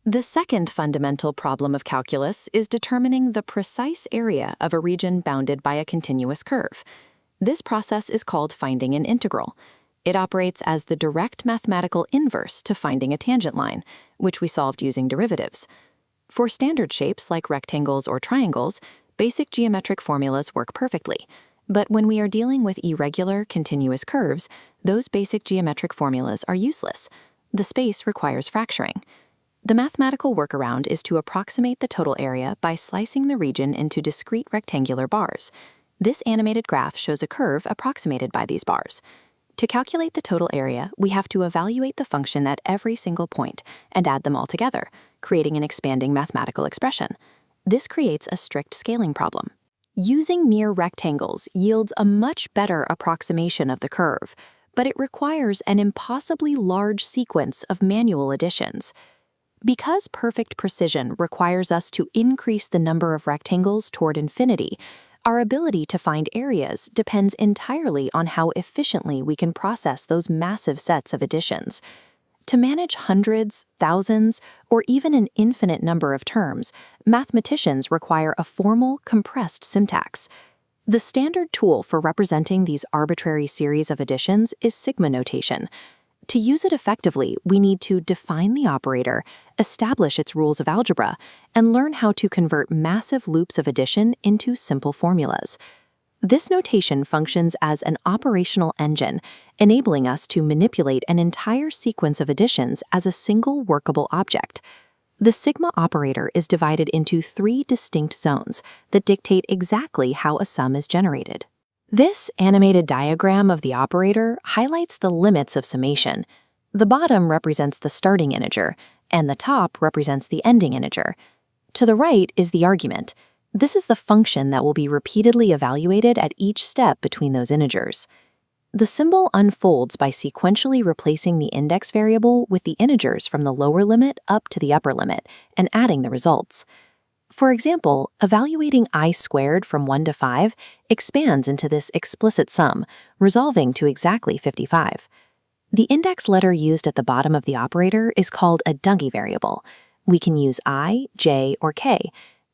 The second fundamental problem of calculus is determining the precise area of a region bounded by a continuous curve. This process is called finding an integral. It operates as the direct mathematical inverse to finding a tangent line, which we solved using derivatives. For standard shapes like rectangles or triangles, basic geometric formulas work perfectly. But when we are dealing with irregular, continuous curves, those basic geometric formulas are useless. The space requires fracturing. The mathematical workaround is to approximate the total area by slicing the region into discrete rectangular bars. This animated graph shows a curve approximated by these bars. To calculate the total area, we have to evaluate the function at every single point and add them all together, creating an expanding mathematical expression. This creates a strict scaling problem. Using mere rectangles yields a much better approximation of the curve, but it requires an impossibly large sequence of manual additions. Because perfect precision requires us to increase the number of rectangles toward infinity, our ability to find areas depends entirely on how efficiently we can process those massive sets of additions. To manage hundreds, thousands, or even an infinite number of terms, mathematicians require a formal, compressed syntax. The standard tool for representing these arbitrary series of additions is sigma notation. To use it effectively, we need to define the operator, establish its rules of algebra, and learn how to convert massive loops of addition into simple formulas. This notation functions as an operational engine, enabling us to manipulate an entire sequence of additions as a single workable object. The sigma operator is divided into 3 distinct zones that dictate exactly how a sum is generated. This animated diagram of the operator highlights the limits of summation. The bottom represents the starting integer, and the top represents the ending integer. To the right is the argument. This is the function that will be repeatedly evaluated at each step between those integers. The symbol unfolds by sequentially replacing the index variable with the integers from the lower limit up to the upper limit and adding the results. For example, evaluating I squared from 1 to 5 expands into this explicit sum, resolving to exactly 55. The index letter used at the bottom of the operator is called a Dungy variable. We can use I, J, or K.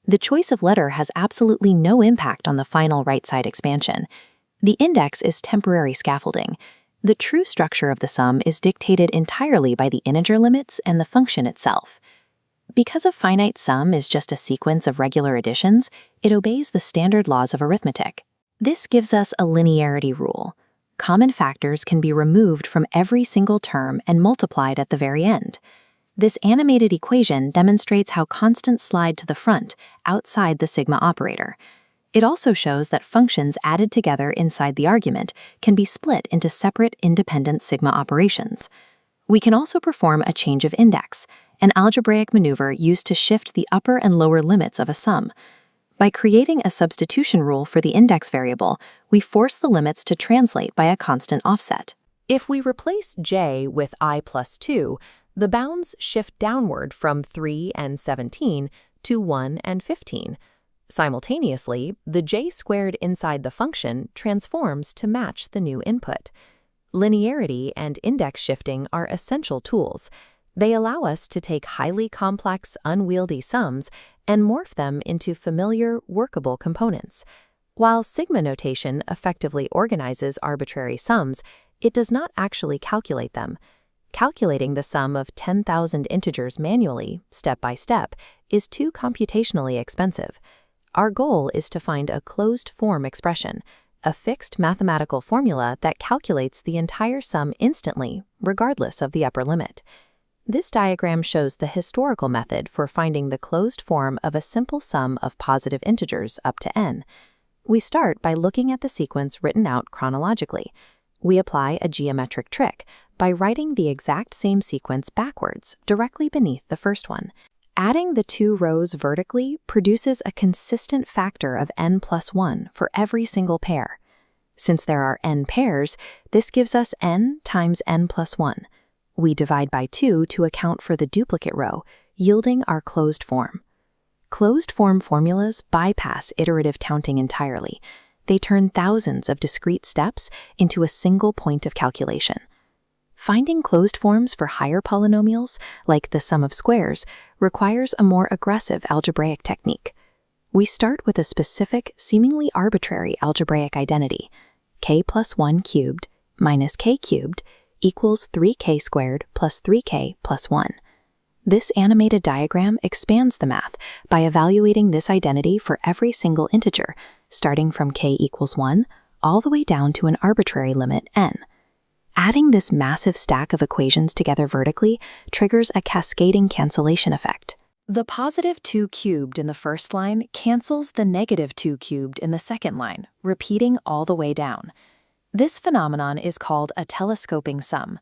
The choice of letter has absolutely no impact on the final right-side expansion. The index is temporary scaffolding. The true structure of the sum is dictated entirely by the integer limits and the function itself. Because a finite sum is just a sequence of regular additions, it obeys the standard laws of arithmetic. This gives us a linearity rule. Common factors can be removed from every single term and multiplied at the very end. This animated equation demonstrates how constants slide to the front, outside the sigma operator. It also shows that functions added together inside the argument can be split into separate independent sigma operations. We can also perform a change of index, an algebraic maneuver used to shift the upper and lower limits of a sum. By creating a substitution rule for the index variable, we force the limits to translate by a constant offset. If we replace j with I plus 2, the bounds shift downward from 3 and 17 to 1 and 15. Simultaneously, the j squared inside the function transforms to match the new input. Linearity and index shifting are essential tools. They allow us to take highly complex, unwieldy sums and morph them into familiar, workable components. While sigma notation effectively organizes arbitrary sums, it does not actually calculate them. Calculating the sum of 10,000 integers manually, step by step, is too computationally expensive. Our goal is to find a closed-form expression, a fixed mathematical formula that calculates the entire sum instantly, regardless of the upper limit. This diagram shows the historical method for finding the closed form of a simple sum of positive integers up to n. We start by looking at the sequence written out chronologically. We apply a geometric trick by writing the exact same sequence backwards, directly beneath the first one. Adding the 2 rows vertically produces a consistent factor of n plus 1 for every single pair. Since there are n pairs, this gives us n times n plus 1. We divide by 2 to account for the duplicate row, yielding our closed form. Closed-form formulas bypass iterative counting entirely. They turn thousands of discrete steps into a single point of calculation. Finding closed forms for higher polynomials, like the sum of squares, requires a more aggressive algebraic technique. We start with a specific, seemingly arbitrary algebraic identity. K plus 1 cubed minus k cubed equals 3k squared plus 3k plus 1. This animated diagram expands the math by evaluating this identity for every single integer, starting from k equals 1 all the way down to an arbitrary limit n. Adding this massive stack of equations together vertically triggers a cascading cancellation effect. The positive 2 cubed in the first line cancels the negative 2 cubed in the second line, repeating all the way down. This phenomenon is called a telescoping sum.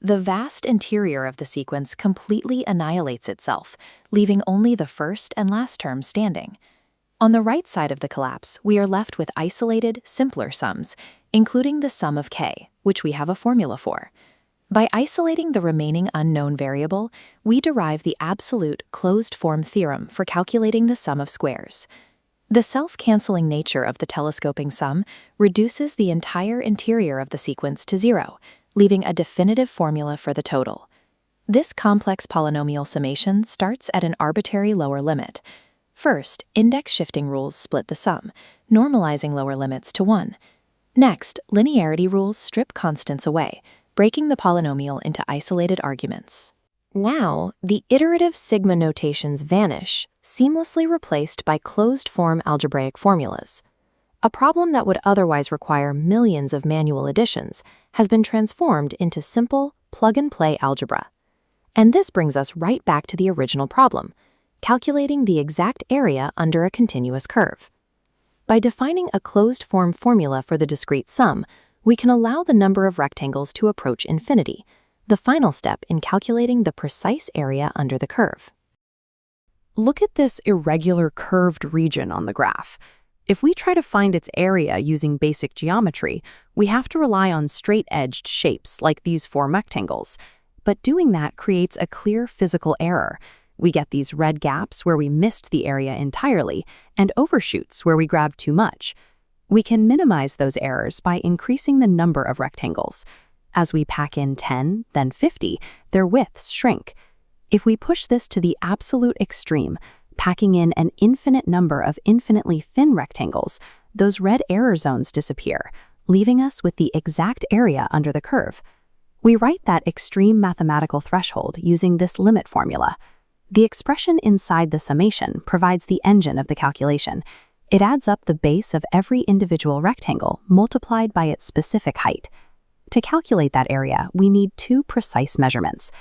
The vast interior of the sequence completely annihilates itself, leaving only the first and last terms standing. On the right side of the collapse, we are left with isolated, simpler sums, including the sum of k, which we have a formula for. By isolating the remaining unknown variable, we derive the absolute closed-form theorem for calculating the sum of squares. The self-canceling nature of the telescoping sum reduces the entire interior of the sequence to 0, leaving a definitive formula for the total. This complex polynomial summation starts at an arbitrary lower limit. First, index shifting rules split the sum, normalizing lower limits to 1. Next, linearity rules strip constants away, breaking the polynomial into isolated arguments. Now, the iterative sigma notations vanish, seamlessly replaced by closed-form algebraic formulas. A problem that would otherwise require millions of manual additions has been transformed into simple, plug-and-play algebra. And this brings us right back to the original problem, calculating the exact area under a continuous curve. By defining a closed-form formula for the discrete sum, we can allow the number of rectangles to approach infinity, the final step in calculating the precise area under the curve. Look at this irregular curved region on the graph. If we try to find its area using basic geometry, we have to rely on straight-edged shapes like these 4 rectangles. But doing that creates a clear physical error. We get these red gaps where we missed the area entirely, and overshoots where we grabbed too much. We can minimize those errors by increasing the number of rectangles. As we pack in 10, then 50, their widths shrink. If we push this to the absolute extreme, packing in an infinite number of infinitely thin rectangles, those red error zones disappear, leaving us with the exact area under the curve. We write that extreme mathematical threshold using this limit formula. The expression inside the summation provides the engine of the calculation. It adds up the base of every individual rectangle multiplied by its specific height. To calculate that area, we need 2 precise measurements.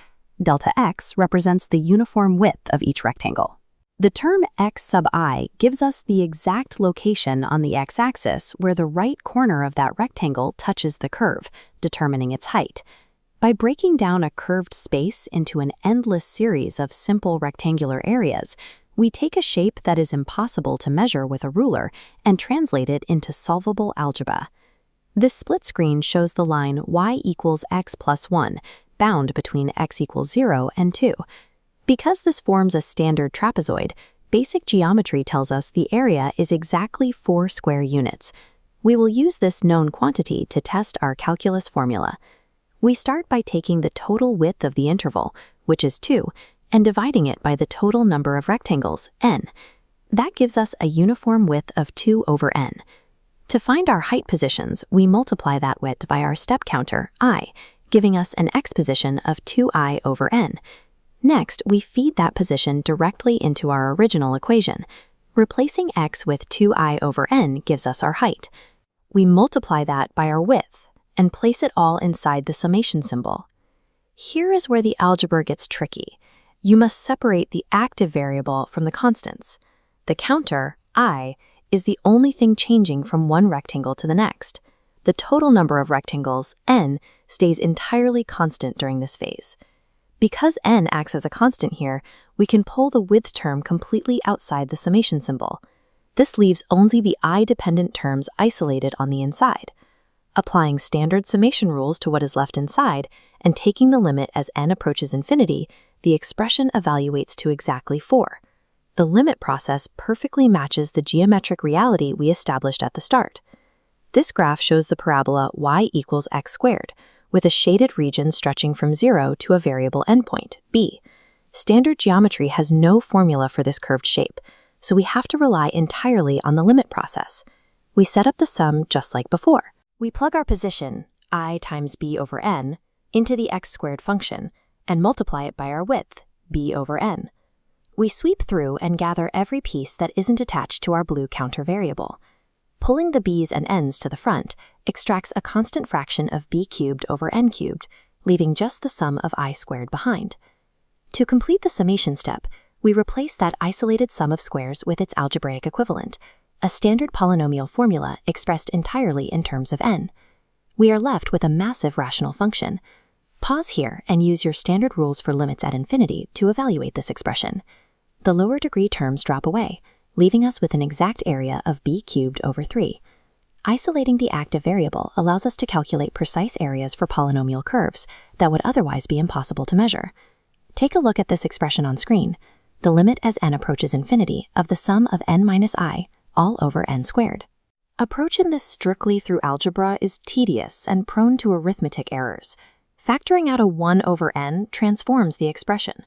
Delta x represents the uniform width of each rectangle. The term x sub I gives us the exact location on the x-axis where the right corner of that rectangle touches the curve, determining its height. By breaking down a curved space into an endless series of simple rectangular areas, we take a shape that is impossible to measure with a ruler and translate it into solvable algebra. This split screen shows the line y equals x plus 1, bound between x equals 0 and 2. Because this forms a standard trapezoid, basic geometry tells us the area is exactly 4 square units. We will use this known quantity to test our calculus formula. We start by taking the total width of the interval, which is 2, and dividing it by the total number of rectangles, n. That gives us a uniform width of 2 over n. To find our height positions, we multiply that width by our step counter, I, giving us an x position of 2i over n. Next, we feed that position directly into our original equation. Replacing x with 2i over n gives us our height. We multiply that by our width and place it all inside the summation symbol. Here is where the algebra gets tricky. You must separate the active variable from the constants. The counter, I, is the only thing changing from one rectangle to the next. The total number of rectangles, n, stays entirely constant during this phase. Because n acts as a constant here, we can pull the width term completely outside the summation symbol. This leaves only the I-dependent terms isolated on the inside. Applying standard summation rules to what is left inside and taking the limit as n approaches infinity, the expression evaluates to exactly 4. The limit process perfectly matches the geometric reality we established at the start. This graph shows the parabola y equals x squared, with a shaded region stretching from 0 to a variable endpoint, b. Standard geometry has no formula for this curved shape, so we have to rely entirely on the limit process. We set up the sum just like before. We plug our position, I times b over n, into the x squared function, and multiply it by our width, b over n. We sweep through and gather every piece that isn't attached to our blue counter variable. Pulling the b's and n's to the front extracts a constant fraction of b cubed over n cubed, leaving just the sum of I squared behind. To complete the summation step, we replace that isolated sum of squares with its algebraic equivalent, a standard polynomial formula expressed entirely in terms of n. We are left with a massive rational function. Pause here and use your standard rules for limits at infinity to evaluate this expression. The lower degree terms drop away, leaving us with an exact area of b cubed over 3. Isolating the active variable allows us to calculate precise areas for polynomial curves that would otherwise be impossible to measure. Take a look at this expression on screen, the limit as n approaches infinity of the sum of n minus I all over n squared. Approaching this strictly through algebra is tedious and prone to arithmetic errors. Factoring out a 1 over n transforms the expression.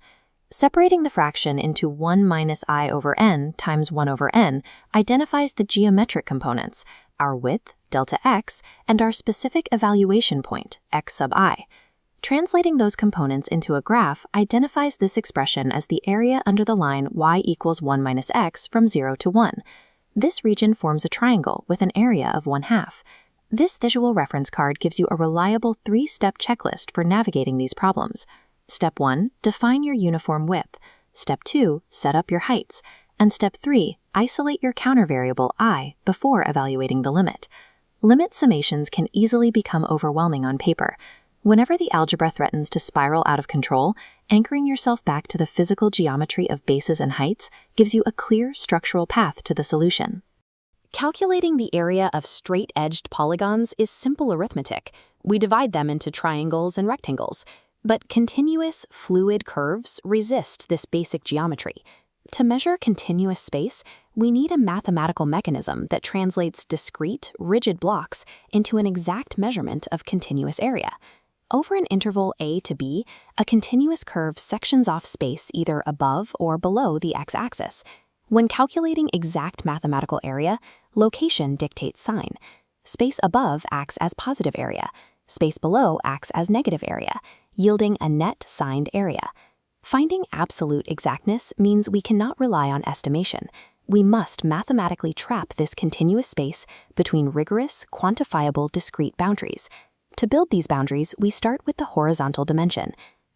Separating the fraction into 1 minus I over n times 1 over n identifies the geometric components, our width, delta x, and our specific evaluation point, x sub I. Translating those components into a graph identifies this expression as the area under the line y equals 1 minus x from 0 to 1. This region forms a triangle with an area of 1/2. This visual reference card gives you a reliable 3-step checklist for navigating these problems. Step 1, define your uniform width. Step 2, set up your heights. And Step 3, isolate your counter variable I before evaluating the limit. Limit summations can easily become overwhelming on paper. Whenever the algebra threatens to spiral out of control, anchoring yourself back to the physical geometry of bases and heights gives you a clear structural path to the solution. Calculating the area of straight-edged polygons is simple arithmetic. We divide them into triangles and rectangles. But continuous, fluid curves resist this basic geometry. To measure continuous space, we need a mathematical mechanism that translates discrete, rigid blocks into an exact measurement of continuous area. Over an interval a to b, a continuous curve sections off space either above or below the x-axis. When calculating exact mathematical area, location dictates sign. Space above acts as positive area. Space below acts as negative area, yielding a net signed area. Finding absolute exactness means we cannot rely on estimation. We must mathematically trap this continuous space between rigorous, quantifiable, discrete boundaries. To build these boundaries, we start with the horizontal dimension.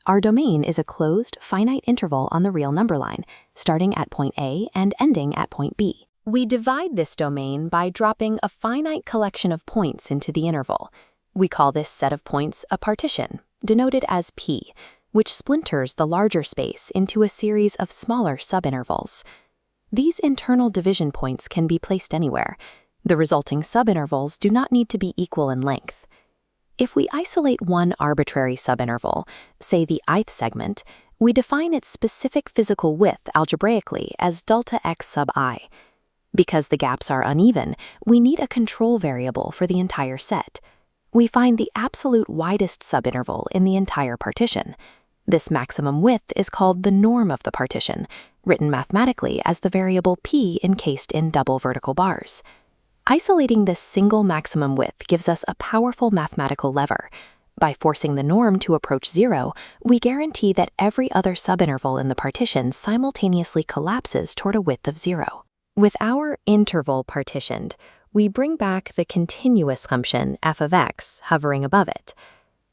Our domain is a closed, finite interval on the real number line, starting at point A and ending at point B. We divide this domain by dropping a finite collection of points into the interval. We call this set of points a partition, denoted as P, which splinters the larger space into a series of smaller subintervals. These internal division points can be placed anywhere. The resulting subintervals do not need to be equal in length. If we isolate one arbitrary subinterval, say the ith segment, we define its specific physical width algebraically as delta x sub I. Because the gaps are uneven, we need a control variable for the entire set. We find the absolute widest subinterval in the entire partition. This maximum width is called the norm of the partition, written mathematically as the variable p encased in double vertical bars. Isolating this single maximum width gives us a powerful mathematical lever. By forcing the norm to approach 0, we guarantee that every other subinterval in the partition simultaneously collapses toward a width of 0. With our interval partitioned, we bring back the continuous function f of x hovering above it.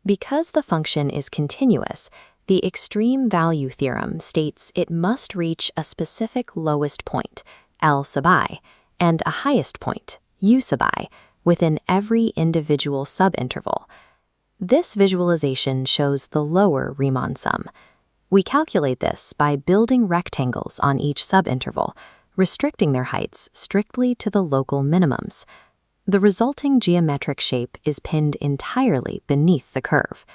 Because the function is continuous, the extreme value theorem states it must reach a specific lowest point, L sub I, and a highest point, u sub I, within every individual subinterval. This visualization shows the lower Riemann sum. We calculate this by building rectangles on each subinterval, restricting their heights strictly to the local minimums. The resulting geometric shape is pinned entirely beneath the curve.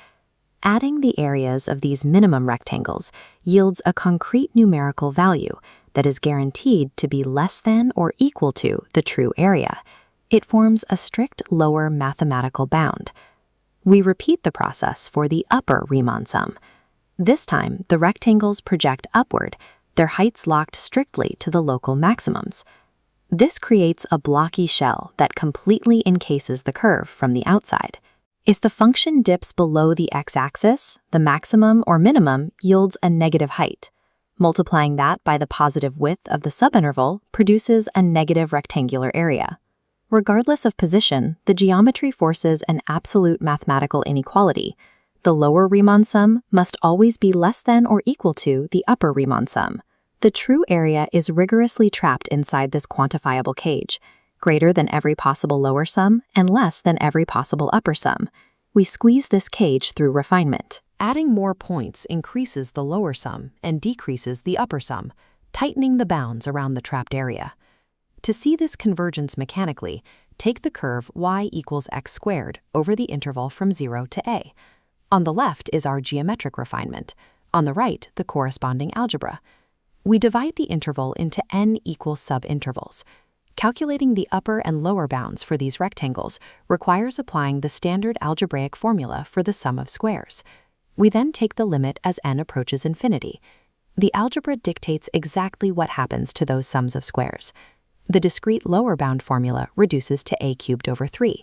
Adding the areas of these minimum rectangles yields a concrete numerical value that is guaranteed to be less than or equal to the true area. It forms a strict lower mathematical bound. We repeat the process for the upper Riemann sum. This time, the rectangles project upward, their heights locked strictly to the local maximums. This creates a blocky shell that completely encases the curve from the outside. If the function dips below the x-axis, the maximum or minimum yields a negative height. Multiplying that by the positive width of the subinterval produces a negative rectangular area. Regardless of position, the geometry forces an absolute mathematical inequality. The lower Riemann sum must always be less than or equal to the upper Riemann sum. The true area is rigorously trapped inside this quantifiable cage, greater than every possible lower sum and less than every possible upper sum. We squeeze this cage through refinement. Adding more points increases the lower sum and decreases the upper sum, tightening the bounds around the trapped area. To see this convergence mechanically, take the curve y equals x squared over the interval from 0 to a. On the left is our geometric refinement, on the right the corresponding algebra. We divide the interval into n equal subintervals. Calculating the upper and lower bounds for these rectangles requires applying the standard algebraic formula for the sum of squares. We then take the limit as n approaches infinity. The algebra dictates exactly what happens to those sums of squares. The discrete lower bound formula reduces to a cubed over 3,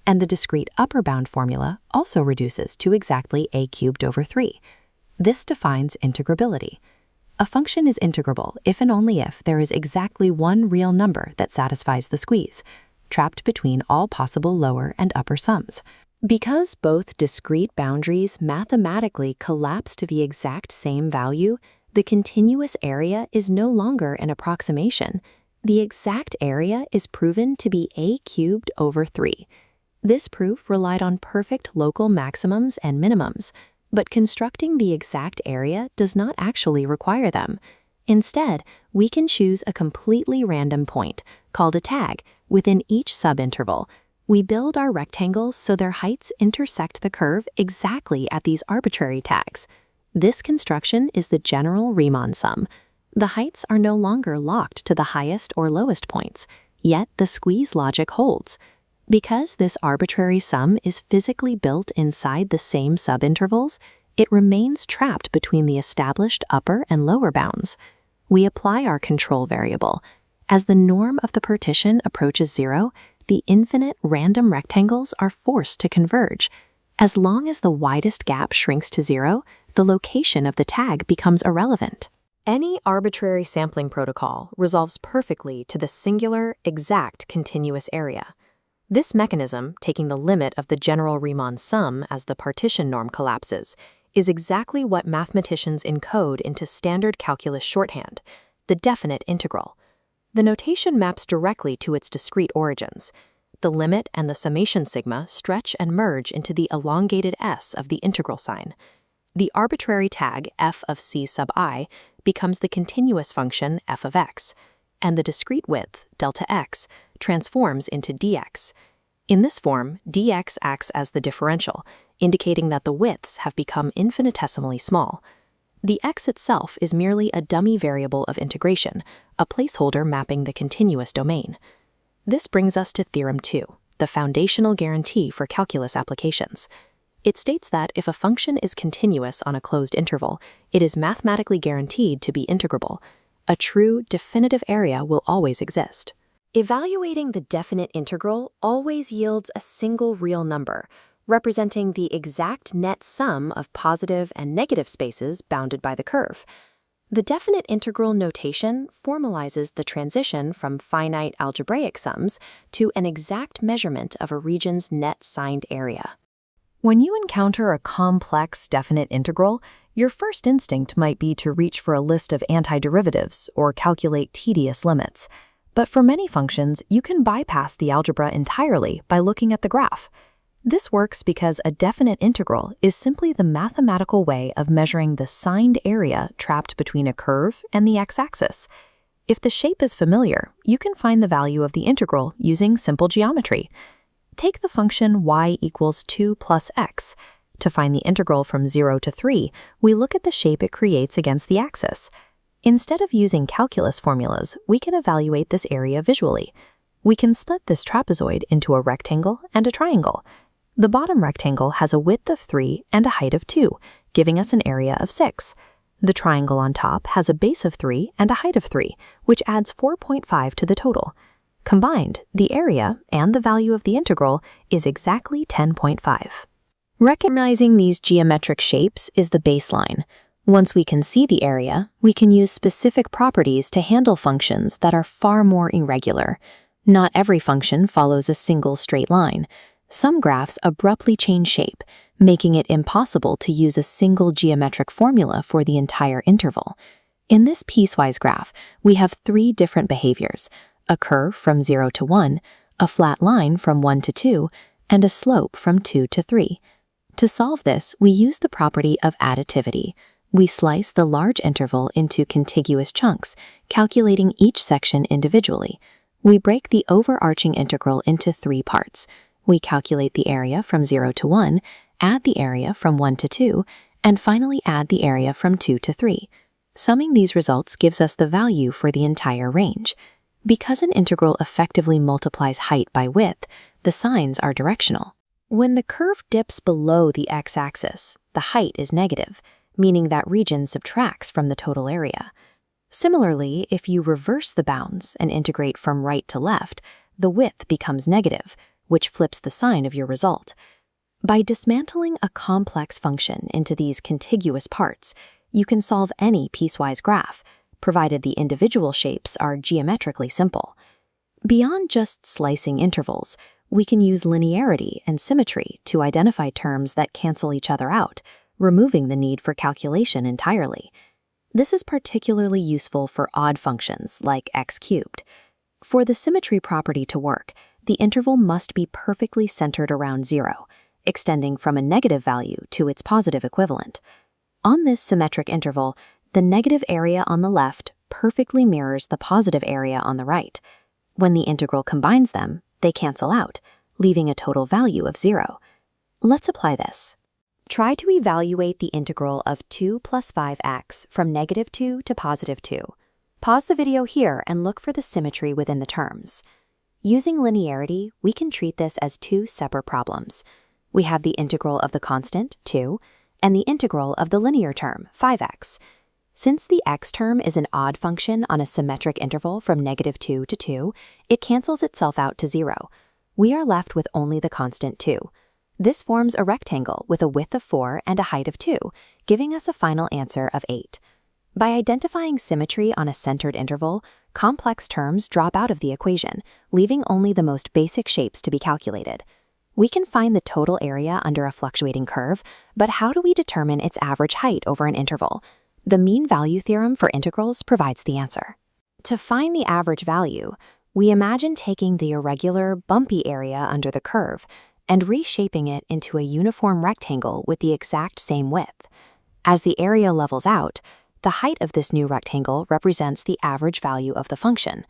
and the discrete upper bound formula also reduces to exactly a cubed over 3. This defines integrability. A function is integrable if and only if there is exactly one real number that satisfies the squeeze, trapped between all possible lower and upper sums. Because both discrete boundaries mathematically collapse to the exact same value, the continuous area is no longer an approximation. The exact area is proven to be a cubed over 3. This proof relied on perfect local maximums and minimums, but constructing the exact area does not actually require them. Instead, we can choose a completely random point, called a tag, within each subinterval. We build our rectangles so their heights intersect the curve exactly at these arbitrary tags. This construction is the general Riemann sum. The heights are no longer locked to the highest or lowest points, yet the squeeze logic holds. Because this arbitrary sum is physically built inside the same subintervals, it remains trapped between the established upper and lower bounds. We apply our control variable. As the norm of the partition approaches 0, the infinite random rectangles are forced to converge. As long as the widest gap shrinks to 0, the location of the tag becomes irrelevant. Any arbitrary sampling protocol resolves perfectly to the singular, exact continuous area. This mechanism, taking the limit of the general Riemann sum as the partition norm collapses, is exactly what mathematicians encode into standard calculus shorthand, the definite integral. The notation maps directly to its discrete origins. The limit and the summation sigma stretch and merge into the elongated s of the integral sign. The arbitrary tag f of c sub I becomes the continuous function f of x, and the discrete width, delta x, transforms into dx. In this form, dx acts as the differential, indicating that the widths have become infinitesimally small. The x itself is merely a dummy variable of integration, a placeholder mapping the continuous domain. This brings us to Theorem 2, the foundational guarantee for calculus applications. It states that if a function is continuous on a closed interval, it is mathematically guaranteed to be integrable. A true, definitive area will always exist. Evaluating the definite integral always yields a single real number, representing the exact net sum of positive and negative spaces bounded by the curve. The definite integral notation formalizes the transition from finite algebraic sums to an exact measurement of a region's net signed area. When you encounter a complex definite integral, your first instinct might be to reach for a list of antiderivatives or calculate tedious limits. But for many functions, you can bypass the algebra entirely by looking at the graph. This works because a definite integral is simply the mathematical way of measuring the signed area trapped between a curve and the x-axis. If the shape is familiar, you can find the value of the integral using simple geometry. Take the function y equals 2 plus x. To find the integral from 0 to 3, we look at the shape it creates against the axis. Instead of using calculus formulas, we can evaluate this area visually. We can split this trapezoid into a rectangle and a triangle. The bottom rectangle has a width of 3 and a height of 2, giving us an area of 6. The triangle on top has a base of 3 and a height of 3, which adds 4.5 to the total. Combined, the area and the value of the integral is exactly 10.5. Recognizing these geometric shapes is the baseline. Once we can see the area, we can use specific properties to handle functions that are far more irregular. Not every function follows a single straight line. Some graphs abruptly change shape, making it impossible to use a single geometric formula for the entire interval. In this piecewise graph, we have 3 different behaviors: a curve from 0 to 1, a flat line from 1 to 2, and a slope from 2 to 3. To solve this, we use the property of additivity. We slice the large interval into contiguous chunks, calculating each section individually. We break the overarching integral into 3 parts. We calculate the area from 0 to 1, add the area from 1 to 2, and finally add the area from 2 to 3. Summing these results gives us the value for the entire range. Because an integral effectively multiplies height by width, the signs are directional. When the curve dips below the x-axis, the height is negative, meaning that region subtracts from the total area. Similarly, if you reverse the bounds and integrate from right to left, the width becomes negative, which flips the sign of your result. By dismantling a complex function into these contiguous parts, you can solve any piecewise graph, provided the individual shapes are geometrically simple. Beyond just slicing intervals, we can use linearity and symmetry to identify terms that cancel each other out, removing the need for calculation entirely. This is particularly useful for odd functions like x cubed. For the symmetry property to work, the interval must be perfectly centered around 0, extending from a negative value to its positive equivalent. On this symmetric interval, the negative area on the left perfectly mirrors the positive area on the right. When the integral combines them, they cancel out, leaving a total value of 0. Let's apply this. Try to evaluate the integral of 2 plus 5x from -2 to +2. Pause the video here and look for the symmetry within the terms. Using linearity, we can treat this as 2 separate problems. We have the integral of the constant, 2, and the integral of the linear term, 5x. Since the x term is an odd function on a symmetric interval from -2 to 2, it cancels itself out to 0. We are left with only the constant 2. This forms a rectangle with a width of 4 and a height of 2, giving us a final answer of 8. By identifying symmetry on a centered interval, complex terms drop out of the equation, leaving only the most basic shapes to be calculated. We can find the total area under a fluctuating curve, but how do we determine its average height over an interval? The mean value theorem for integrals provides the answer. To find the average value, we imagine taking the irregular, bumpy area under the curve and reshaping it into a uniform rectangle with the exact same width. As the area levels out, the height of this new rectangle represents the average value of the function.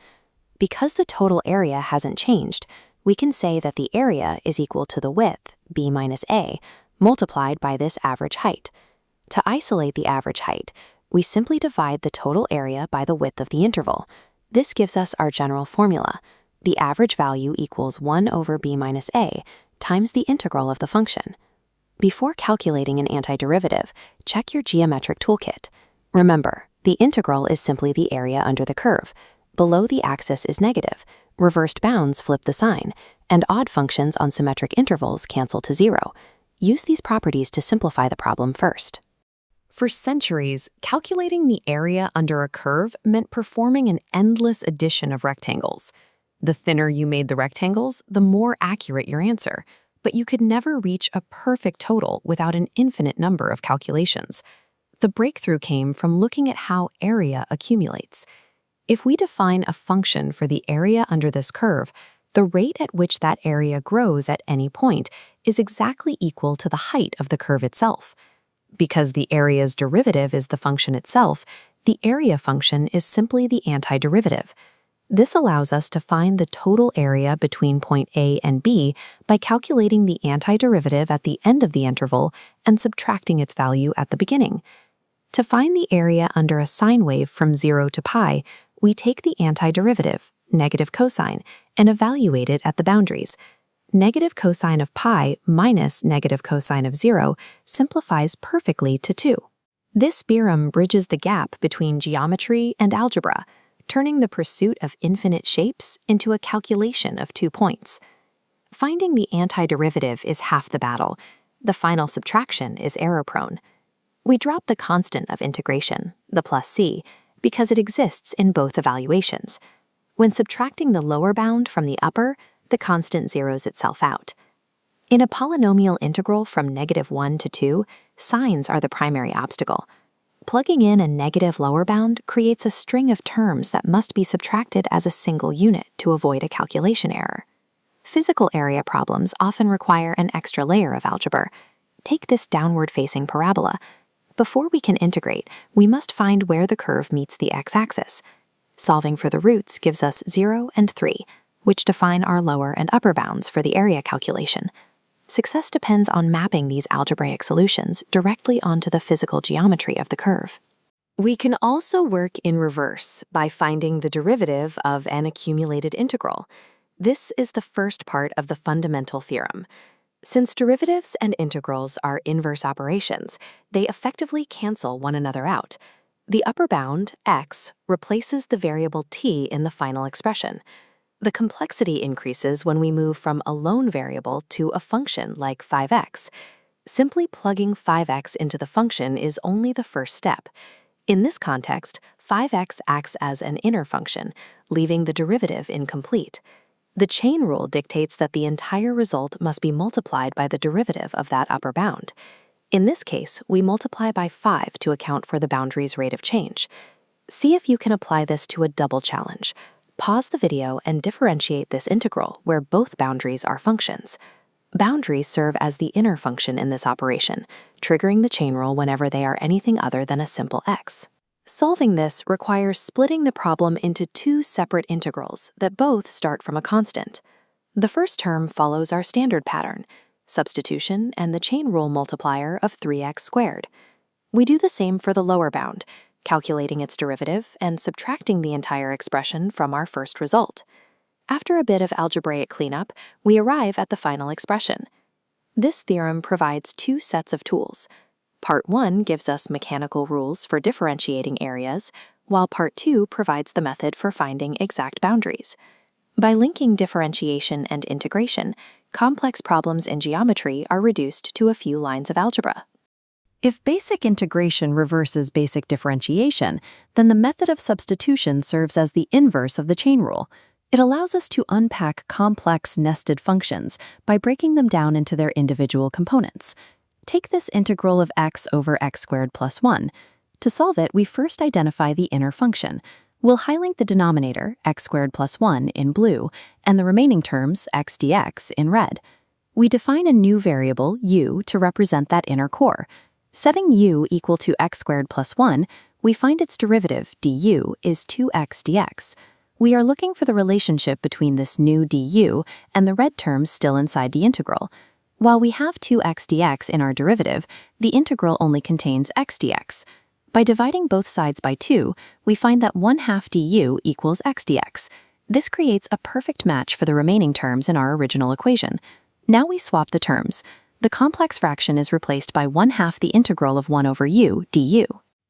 Because the total area hasn't changed, we can say that the area is equal to the width, b minus a, multiplied by this average height. To isolate the average height, we simply divide the total area by the width of the interval. This gives us our general formula. The average value equals 1 over b minus a times the integral of the function. Before calculating an antiderivative, check your geometric toolkit. Remember, the integral is simply the area under the curve. Below the axis is negative. Reversed bounds flip the sign, and odd functions on symmetric intervals cancel to 0. Use these properties to simplify the problem first. For centuries, calculating the area under a curve meant performing an endless addition of rectangles. The thinner you made the rectangles, the more accurate your answer, but you could never reach a perfect total without an infinite number of calculations. The breakthrough came from looking at how area accumulates. If we define a function for the area under this curve, the rate at which that area grows at any point is exactly equal to the height of the curve itself. Because the area's derivative is the function itself, the area function is simply the antiderivative. This allows us to find the total area between point A and B by calculating the antiderivative at the end of the interval and subtracting its value at the beginning. To find the area under a sine wave from 0 to pi, we take the antiderivative, negative cosine, and evaluate it at the boundaries. negative cosine of pi minus negative cosine of 0 simplifies perfectly to 2. This theorem bridges the gap between geometry and algebra, turning the pursuit of infinite shapes into a calculation of 2 points. Finding the antiderivative is half the battle. The final subtraction is error-prone. We drop the constant of integration, the plus c, because it exists in both evaluations. When subtracting the lower bound from the upper, the constant zeroes itself out. In a polynomial integral from -1 to 2, signs are the primary obstacle. Plugging in a negative lower bound creates a string of terms that must be subtracted as a single unit to avoid a calculation error. Physical area problems often require an extra layer of algebra. Take this downward-facing parabola. Before we can integrate, we must find where the curve meets the x-axis. Solving for the roots gives us 0 and 3, which define our lower and upper bounds for the area calculation. Success depends on mapping these algebraic solutions directly onto the physical geometry of the curve. We can also work in reverse by finding the derivative of an accumulated integral. This is the first part of the fundamental theorem. Since derivatives and integrals are inverse operations, they effectively cancel one another out. The upper bound, x, replaces the variable t in the final expression. The complexity increases when we move from a lone variable to a function like 5x. Simply plugging 5x into the function is only the first step. In this context, 5x acts as an inner function, leaving the derivative incomplete. The chain rule dictates that the entire result must be multiplied by the derivative of that upper bound. In this case, we multiply by 5 to account for the boundary's rate of change. See if you can apply this to a double challenge. Pause the video and differentiate this integral where both boundaries are functions. Boundaries serve as the inner function in this operation, triggering the chain rule whenever they are anything other than a simple x. Solving this requires splitting the problem into 2 separate integrals that both start from a constant. The first term follows our standard pattern, substitution and the chain rule multiplier of 3x squared. We do the same for the lower bound, calculating its derivative and subtracting the entire expression from our first result. After a bit of algebraic cleanup, we arrive at the final expression. This theorem provides 2 sets of tools. Part 1 gives us mechanical rules for differentiating areas, while Part 2 provides the method for finding exact boundaries. By linking differentiation and integration, complex problems in geometry are reduced to a few lines of algebra. If basic integration reverses basic differentiation, then the method of substitution serves as the inverse of the chain rule. It allows us to unpack complex nested functions by breaking them down into their individual components. Take this integral of x over x squared plus 1. To solve it, we first identify the inner function. We'll highlight the denominator, x squared plus 1, in blue, and the remaining terms, x dx, in red. We define a new variable, u, to represent that inner core. Setting u equal to x squared plus 1, we find its derivative, du, is 2x dx. We are looking for the relationship between this new du and the red terms still inside the integral. While we have 2x dx in our derivative, the integral only contains x dx. By dividing both sides by 2, we find that 1/2 du equals x dx. This creates a perfect match for the remaining terms in our original equation. Now we swap the terms. The complex fraction is replaced by 1/2 the integral of 1 over u du.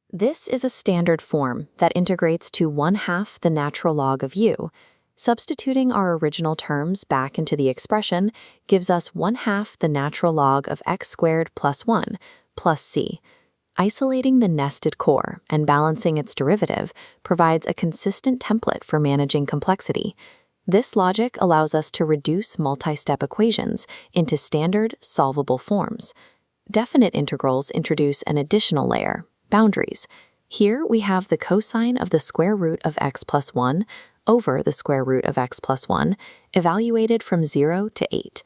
This is a standard form that integrates to 1/2 the natural log of u. Substituting our original terms back into the expression gives us 1/2 the natural log of x squared plus 1 plus c. Isolating the nested core and balancing its derivative provides a consistent template for managing complexity. This logic allows us to reduce multi-step equations into standard, solvable forms. Definite integrals introduce an additional layer, boundaries. Here we have the cosine of the square root of x plus 1 over the square root of x plus 1, evaluated from 0 to 8.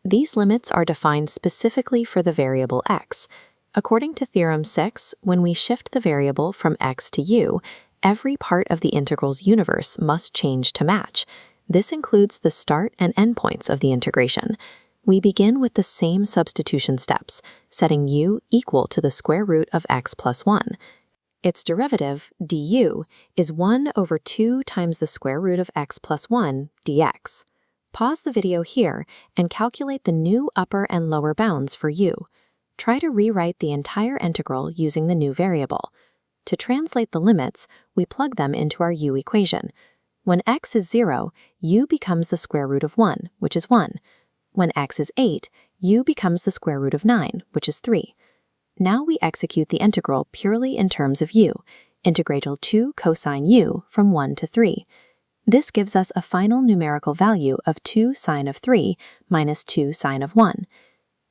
These limits are defined specifically for the variable x. According to Theorem 6, when we shift the variable from x to u, every part of the integral's universe must change to match. This includes the start and end points of the integration. We begin with the same substitution steps, setting u equal to the square root of x plus 1. Its derivative, du, is 1 over 2 times the square root of x plus 1 dx. Pause the video here and calculate the new upper and lower bounds for u. Try to rewrite the entire integral using the new variable. To translate the limits, we plug them into our u equation. When x is 0, u becomes the square root of 1, which is 1. When x is 8, u becomes the square root of 9, which is 3. Now we execute the integral purely in terms of u, integral 2 cosine u from 1 to 3. This gives us a final numerical value of 2 sine of 3 minus 2 sine of 1.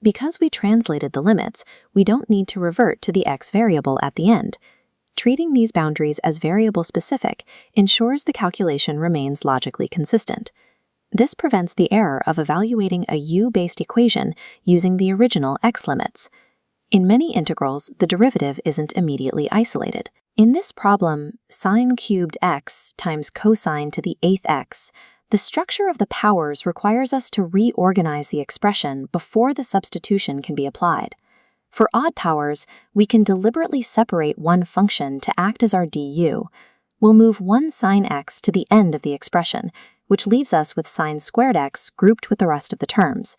Because we translated the limits, we don't need to revert to the x variable at the end. Treating these boundaries as variable-specific ensures the calculation remains logically consistent. This prevents the error of evaluating a u-based equation using the original x limits. In many integrals, the derivative isn't immediately isolated. In this problem, sine cubed x times cosine to the 8th x, the structure of the powers requires us to reorganize the expression before the substitution can be applied. For odd powers, we can deliberately separate one function to act as our du. We'll move one sine x to the end of the expression, which leaves us with sine squared x grouped with the rest of the terms.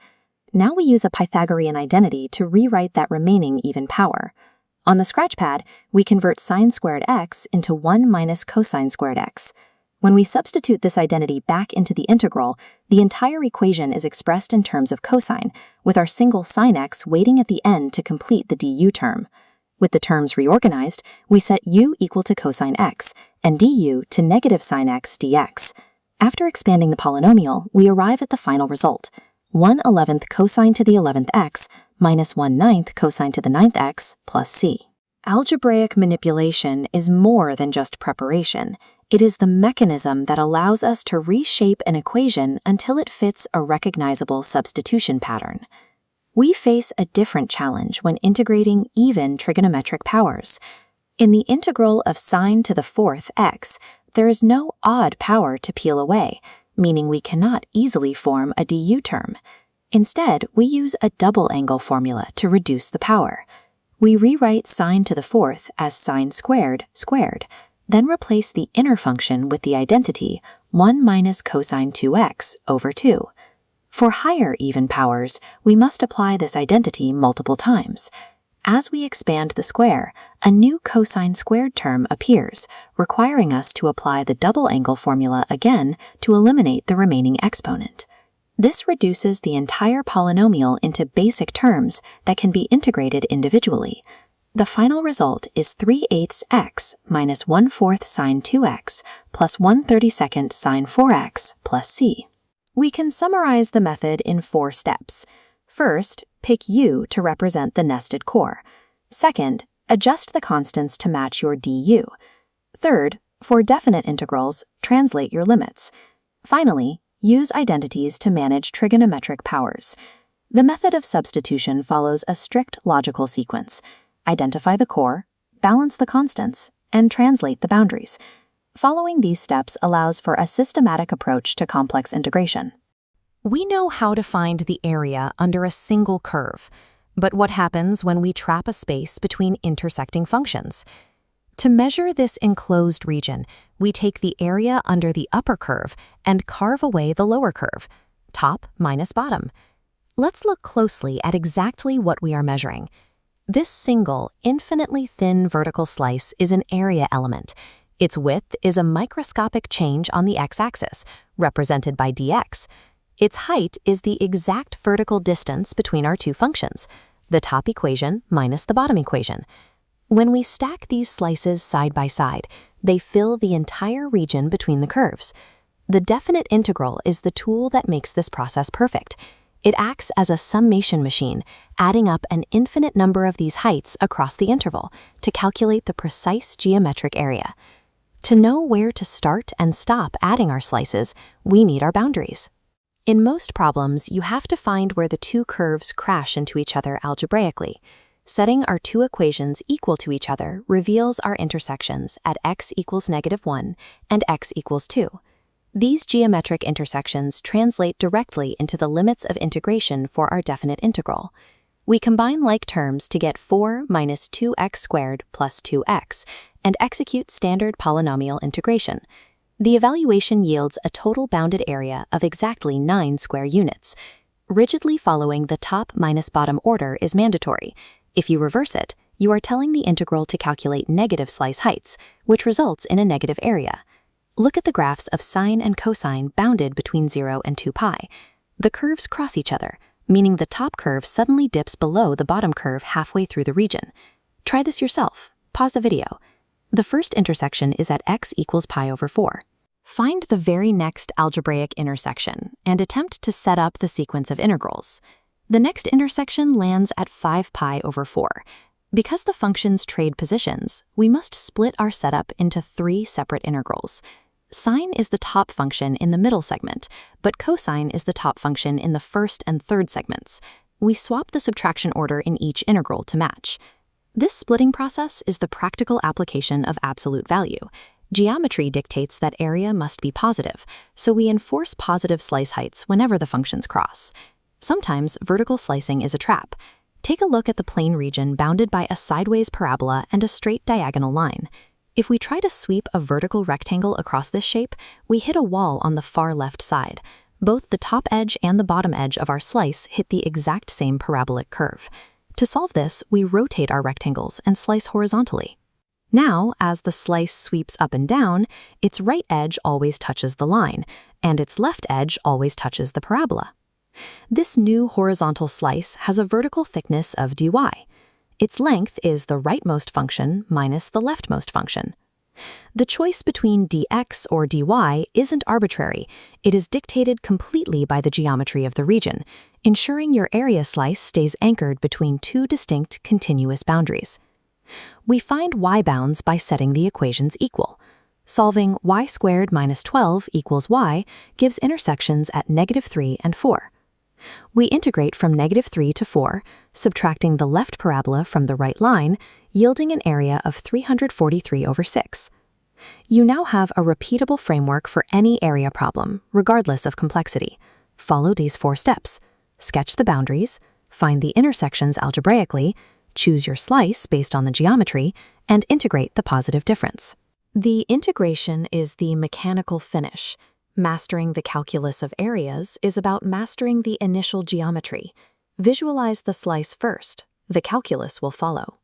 Now we use a Pythagorean identity to rewrite that remaining even power. On the scratchpad, we convert sine squared x into 1 minus cosine squared x. When we substitute this identity back into the integral, the entire equation is expressed in terms of cosine, with our single sine x waiting at the end to complete the du term. With the terms reorganized, we set u equal to cosine x, and du to negative sine x dx. After expanding the polynomial, we arrive at the final result, 1/11th cosine to the 11th x minus 1/9th cosine to the 9th x plus c. Algebraic manipulation is more than just preparation. It is the mechanism that allows us to reshape an equation until it fits a recognizable substitution pattern. We face a different challenge when integrating even trigonometric powers. In the integral of sine to the 4th x, there is no odd power to peel away, meaning we cannot easily form a du term. Instead, we use a double angle formula to reduce the power. We rewrite sine to the 4th as sine squared squared, then replace the inner function with the identity 1 minus cosine 2x over 2. For higher even powers, we must apply this identity multiple times. As we expand the square, a new cosine squared term appears, requiring us to apply the double angle formula again to eliminate the remaining exponent. This reduces the entire polynomial into basic terms that can be integrated individually. The final result is 3/8 x minus 1/4 sine 2x plus 1/32 sine 4x plus c. We can summarize the method in 4 steps. First, pick u to represent the nested core. Second, adjust the constants to match your du. Third, for definite integrals, translate your limits. Finally, use identities to manage trigonometric powers. The method of substitution follows a strict logical sequence. Identify the core, balance the constants, and translate the boundaries. Following these steps allows for a systematic approach to complex integration. We know how to find the area under a single curve, but what happens when we trap a space between intersecting functions? To measure this enclosed region, we take the area under the upper curve and carve away the lower curve, top minus bottom. Let's look closely at exactly what we are measuring. This single, infinitely thin vertical slice is an area element. Its width is a microscopic change on the x-axis, represented by dx. Its height is the exact vertical distance between our two functions, the top equation minus the bottom equation. When we stack these slices side by side, they fill the entire region between the curves. The definite integral is the tool that makes this process perfect. It acts as a summation machine, adding up an infinite number of these heights across the interval to calculate the precise geometric area. To know where to start and stop adding our slices, we need our boundaries. In most problems, you have to find where the two curves crash into each other algebraically. Setting our two equations equal to each other reveals our intersections at x equals -1 and x equals 2. These geometric intersections translate directly into the limits of integration for our definite integral. We combine like terms to get 4 minus 2x squared plus 2x and execute standard polynomial integration. The evaluation yields a total bounded area of exactly 9 square units. Rigidly following the top minus bottom order is mandatory. If you reverse it, you are telling the integral to calculate negative slice heights, which results in a negative area. Look at the graphs of sine and cosine bounded between 0 and 2 pi. The curves cross each other, meaning the top curve suddenly dips below the bottom curve halfway through the region. Try this yourself. Pause the video. The first intersection is at x equals pi over 4. Find the very next algebraic intersection and attempt to set up the sequence of integrals. The next intersection lands at 5 pi over 4. Because the functions trade positions, we must split our setup into 3 separate integrals. Sine is the top function in the middle segment, but cosine is the top function in the first and third segments. We swap the subtraction order in each integral to match. This splitting process is the practical application of absolute value. Geometry dictates that area must be positive, so we enforce positive slice heights whenever the functions cross. Sometimes vertical slicing is a trap. Take a look at the plane region bounded by a sideways parabola and a straight diagonal line. If we try to sweep a vertical rectangle across this shape, we hit a wall on the far left side. Both the top edge and the bottom edge of our slice hit the exact same parabolic curve. To solve this, we rotate our rectangles and slice horizontally. Now, as the slice sweeps up and down, its right edge always touches the line, and its left edge always touches the parabola. This new horizontal slice has a vertical thickness of dy. Its length is the rightmost function minus the leftmost function. The choice between dx or dy isn't arbitrary. It is dictated completely by the geometry of the region, ensuring your area slice stays anchored between 2 distinct continuous boundaries. We find y-bounds by setting the equations equal. Solving y squared minus 12 equals y gives intersections at -3 and 4. We integrate from -3 to 4, subtracting the left parabola from the right line, yielding an area of 343 over 6. You now have a repeatable framework for any area problem, regardless of complexity. Follow these 4 steps. Sketch the boundaries, find the intersections algebraically, choose your slice based on the geometry, and integrate the positive difference. The integration is the mechanical finish. Mastering the calculus of areas is about mastering the initial geometry. Visualize the slice first. The calculus will follow.